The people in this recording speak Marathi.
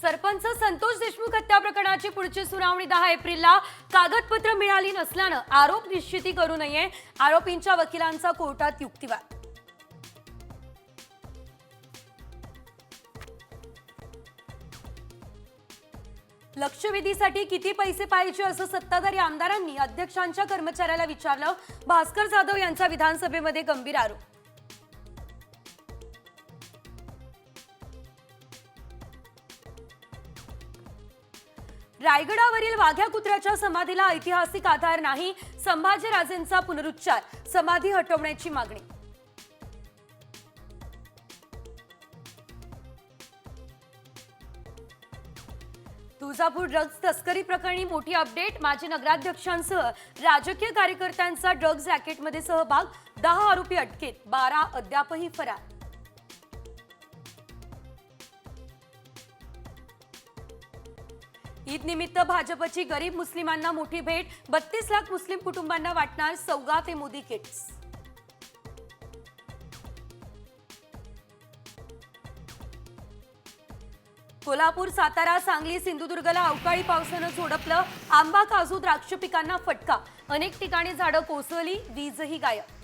सरपंच संतोष देशमुख हत्या प्रकरणाची पुढची सुनावणी 10 एप्रिलला कागदपत्र मिळाली नसल्यानं आरोप निश्चिती करू नये, आरोपींच्या वकिलांचा कोर्टात युक्तिवाद। लक्षवेधीसाठी किती पैसे पाहिजे असं सत्ताधारी आमदारांनी अध्यक्षांच्या कर्मचाऱ्याला विचारलं। भास्कर जाधव यांचा विधानसभेमध्ये गंभीर आरोप। रायगडावरील वाघ्या कुत्र्याच्या समाधीला ऐतिहासिक आधार नाही, संभाजीराजेंचा पुनरुच्चार, समाधी हटवण्याची मागणी। तुळजापूर ड्रग्ज तस्करी प्रकरणी मोठी अपडेट। माजी नगराध्यक्षांसह राजकीय कार्यकर्त्यांचा ड्रग्ज रॅकेटमध्ये सहभाग, 10 आरोपी अटकेत, 12 अद्यापही फरार। ईद निमित्त भाजपची गरीब मुस्लिमांना मोठी भेट, 32 लाख मुस्लिम कुटुंबांना वाटणार सौगात मोदी किट्स। कोल्हापूर, सातारा, सांगली, सिंधुदुर्गला अवकाळी पावसानं झोडपलं। आंबा, काजू, द्राक्ष पिकांना फटका, अनेक ठिकाणी झाडं कोसळली, वीजही गायब।